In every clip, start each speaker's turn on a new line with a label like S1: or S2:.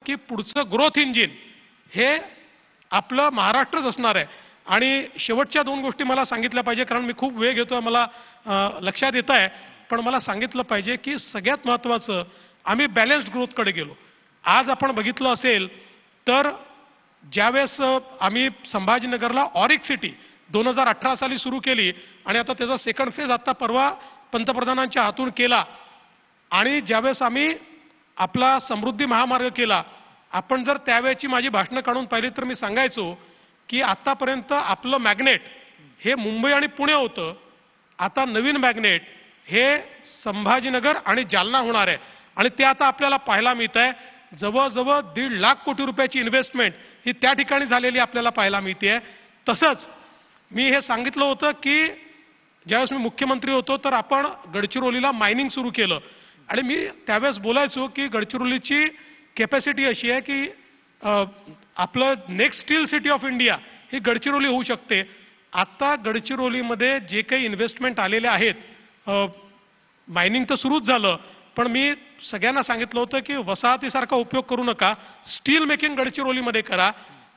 S1: की पुढचं growth engine हे आपलं महाराष्ट्रच असणार आहे. आणि शेवटच्या दोन गोष्टी मला सांगितल्या पाहिजे, कारण मी खूप वेळ घेतोय, मला लक्षात येत आहे, पण मला सांगितलं पाहिजे की सगळ्यात महत्त्वाचं आम्ही बॅलन्स्ड ग्रोथकडे गेलो. आज आपण बघितलं असेल तर ज्यावेळेस आम्ही संभाजीनगरला ऑरिक सिटी 2018 साली सुरू केली आणि आता त्याचा सेकंड फेज आता परवा पंतप्रधानांच्या हातून केला, आणि ज्यावेळेस आम्ही आपला समृद्धी महामार्ग केला, आपण जर त्यावेळेची माझी भाषणं काढून पाहिली तर मी सांगायचो की आतापर्यंत आपलं मॅग्नेट हे मुंबई आणि पुणे होतं, आता नवीन मॅग्नेट हे संभाजीनगर आणि जालना होणार आहे. आणि ते आता आपल्याला पाहायला मिळत आहे. जवळजवळ 1.5 लाख कोटी रुपयाची इन्व्हेस्टमेंट ही त्या ठिकाणी झालेली आपल्याला पाहायला मिळते. तसंच मी हे सांगितलं होतं की ज्यावेळेस मी मुख्यमंत्री होतो तर आपण गडचिरोलीला मायनिंग सुरू केलं, आणि मी त्यावेळेस बोलायचो की गडचिरोलीची कॅपॅसिटी अशी आहे की आपलं next steel city of India ही गडचिरोली होऊ शकते. आता गडचिरोलीमध्ये जे काही इन्व्हेस्टमेंट आलेले आहेत, मायनिंग तर सुरूच झालं, पण मी सगळ्यांना सांगितलं होतं की वसाहतीसारखा उपयोग करू नका, स्टील मेकिंग गडचिरोलीमध्ये करा.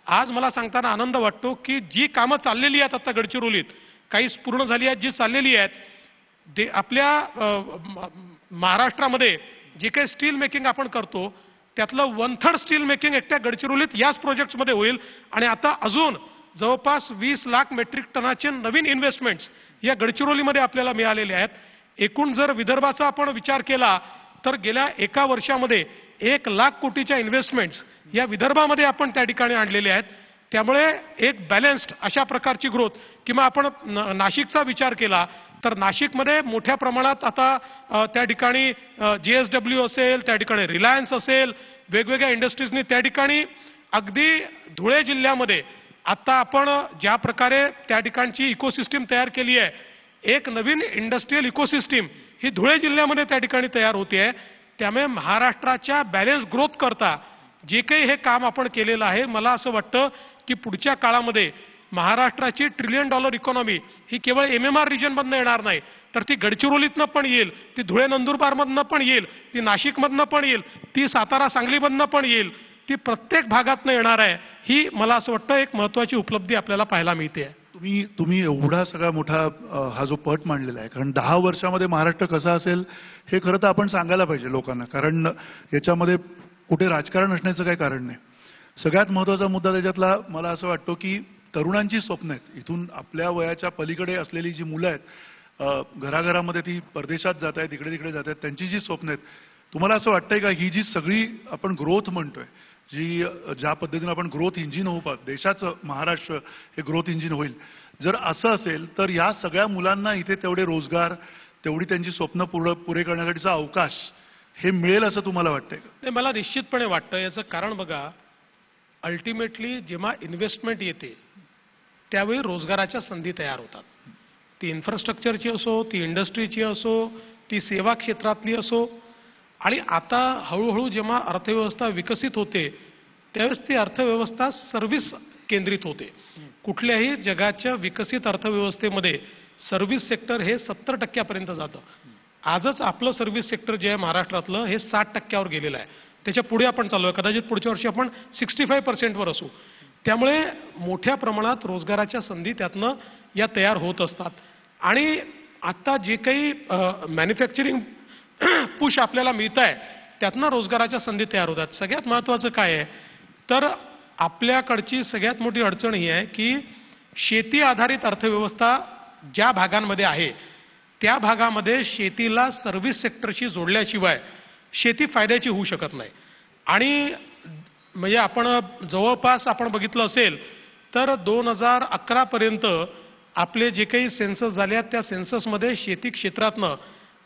S1: आज मला सांगताना आनंद वाटतो की जी कामं चाललेली आहेत आता गडचिरोलीत, काही पूर्ण झाली आहेत, जी चाललेली आहेत, आपल्या महाराष्ट्रामध्ये जे काही स्टील मेकिंग आपण करतो त्यातलं 1/3 स्टील मेकिंग एकट्या गडचिरोलीत याच प्रोजेक्ट्समध्ये होईल. आणि आता अजून जवळपास 20 लाख मेट्रिक टनाचे नवीन इन्व्हेस्टमेंट्स या गडचिरोलीमध्ये आपल्याला मिळालेले आहेत. एकूण जर विदर्भाचा आपण विचार केला तर गेल्या एका वर्षामध्ये 1 लाख कोटीच्या इन्व्हेस्टमेंट्स या विदर्भामध्ये आपण त्या ठिकाणी आणलेले आहेत. त्यामुळे एक बॅलन्स्ड अशा प्रकारची ग्रोथ. किंवा आपण नाशिकचा विचार केला तर नाशिकमध्ये मोठ्या प्रमाणात आता त्या ठिकाणी JSW असेल, त्या ठिकाणी रिलायन्स असेल, वेगवेगळ्या इंडस्ट्रीजनी त्या ठिकाणी, अगदी धुळे जिल्ह्यामध्ये आता आपण ज्या प्रकारे त्या ठिकाणची इकोसिस्टीम तयार केली आहे, एक नवीन इंडस्ट्रियल इकोसिस्टीम ही धुळे जिल्ह्यामध्ये त्या ठिकाणी तयार होते. त्यामुळे महाराष्ट्राच्या बॅलन्स ग्रोथ करता जे काही हे काम आपण केलेलं आहे, मला असं वाटतं की पुढच्या काळामध्ये महाराष्ट्राची $1 ट्रिलियन इकॉनॉमी ही केवळ MMR रिजनमधनं येणार नाही, तर ती गडचिरोलीतनं पण येईल, ती धुळे नंदुरबारमधनं पण येईल, ती नाशिकमधनं पण येईल, ती सातारा सांगलीमधनं पण येईल, ती प्रत्येक भागातनं येणार आहे. ही मला असं वाटतं एक महत्त्वाची उपलब्धी आपल्याला पाहायला मिळते.
S2: तुम्ही एवढा सगळा मोठा हा जो पट मांडलेला आहे, कारण 10 वर्षामध्ये महाराष्ट्र कसा असेल हे खरं तर आपण सांगायला पाहिजे लोकांना, कारण याच्यामध्ये कुठे राजकारण असण्याचं काही कारण नाही. सगळ्यात महत्त्वाचा मुद्दा त्याच्यातला मला असं वाटतो की तरुणांची स्वप्न आहेत, इथून आपल्या वयाच्या पलीकडे असलेली जी मुलं आहेत, घराघरामध्ये ती परदेशात जात आहेत, इकडे तिकडे जात आहेत, त्यांची जी स्वप्न आहेत, तुम्हाला असं वाटतंय का ही जी सगळी आपण ग्रोथ म्हणतोय, ज्या पद्धतीने आपण ग्रोथ इंजिन होऊ पाहत, देशाचं महाराष्ट्र हे ग्रोथ इंजिन होईल, जर असं असेल तर या सगळ्या मुलांना इथे तेवढे रोजगार, तेवढी त्यांची स्वप्न पुरे करण्यासाठीचा अवकाश हे मिळेल असं तुम्हाला वाटतंय का?
S1: मला निश्चितपणे वाटतं. याचं कारण बघा, अल्टिमेटली जेव्हा इन्व्हेस्टमेंट येते त्यावेळी रोजगाराच्या संधी तयार होतात. ती इन्फ्रास्ट्रक्चरची असो, ती इंडस्ट्रीची असो, ती सेवा क्षेत्रातली असो. आणि आता हळूहळू जेव्हा अर्थव्यवस्था विकसित होते त्यावेळेस ती अर्थव्यवस्था सर्व्हिस केंद्रित होते. कुठल्याही जगाच्या विकसित अर्थव्यवस्थेमध्ये सर्व्हिस सेक्टर हे 70% जातं. आजच आपलं सर्व्हिस सेक्टर जे आहे महाराष्ट्रातलं हे 60% गेलेलं आहे. त्याच्या पुढे आपण चालू आहे, कदाचित पुढच्या वर्षी आपण 65% असू. त्यामुळे मोठ्या प्रमाणात रोजगाराच्या संधी त्यातनं या तयार होत असतात. आणि आता जे काही मॅन्युफॅक्चरिंग पुश आपल्याला मिळत आहे त्यातनं रोजगाराच्या संधी तयार होतात. सगळ्यात महत्त्वाचं काय आहे तर आपल्याकडची सगळ्यात मोठी अडचण ही आहे की शेती आधारित अर्थव्यवस्था ज्या भागांमध्ये आहे त्या भागामध्ये शेतीला सर्व्हिस सेक्टरशी जोडल्याशिवाय शेती फायद्याची होऊ शकत नाही. आणि म्हणजे आपण जवळपास आपण बघितलं असेल तर 2011 पर्यंत आपले जे काही सेन्सस झाले आहेत त्या सेन्ससमध्ये शेती क्षेत्रातनं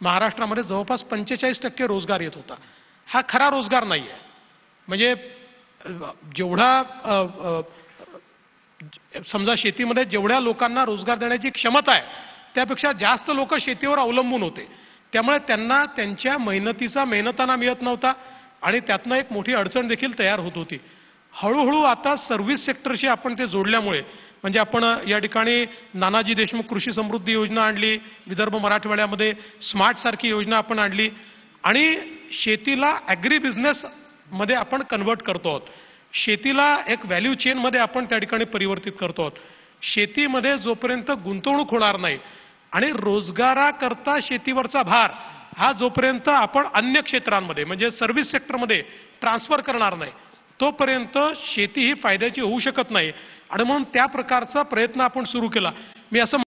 S1: महाराष्ट्रामध्ये जवळपास 45% रोजगार येत होता. हा खरा रोजगार नाही आहे. म्हणजे जेवढा समजा शेतीमध्ये जेवढ्या लोकांना रोजगार देण्याची क्षमता आहे त्यापेक्षा जास्त लोक शेतीवर अवलंबून होते. त्यामुळे त्यांना त्यांच्या मेहनताना मिळत नव्हता आणि त्यातनं एक मोठी अडचण देखील तयार होत होती. हळूहळू आता सर्व्हिस सेक्टरशी आपण ते जोडल्यामुळे म्हणजे आपण या ठिकाणी नानाजी देशमुख कृषी समृद्धी योजना आणली, विदर्भ मराठवाड्यामध्ये स्मार्ट सारखी योजना आपण आणली आणि शेतीला ॲग्री बिझनेस मध्ये आपण कन्वर्ट करतो आहोत. शेतीला एक व्हॅल्यू चेनमध्ये आपण त्या ठिकाणी परिवर्तित करतो आहोत. शेतीमध्ये जोपर्यंत गुंतवणूक होणार नाही आणि रोजगाराकरता शेतीवरचा भार हा जोपर्यंत आपण अन्य क्षेत्रांमध्ये म्हणजे सर्व्हिस सेक्टरमध्ये ट्रान्सफर करणार नाही तोपर्यंत शेती ही फायद्याची होऊ शकत नाही. आणि म्हणून त्या प्रकारचा प्रयत्न आपण सुरू केला. मी असं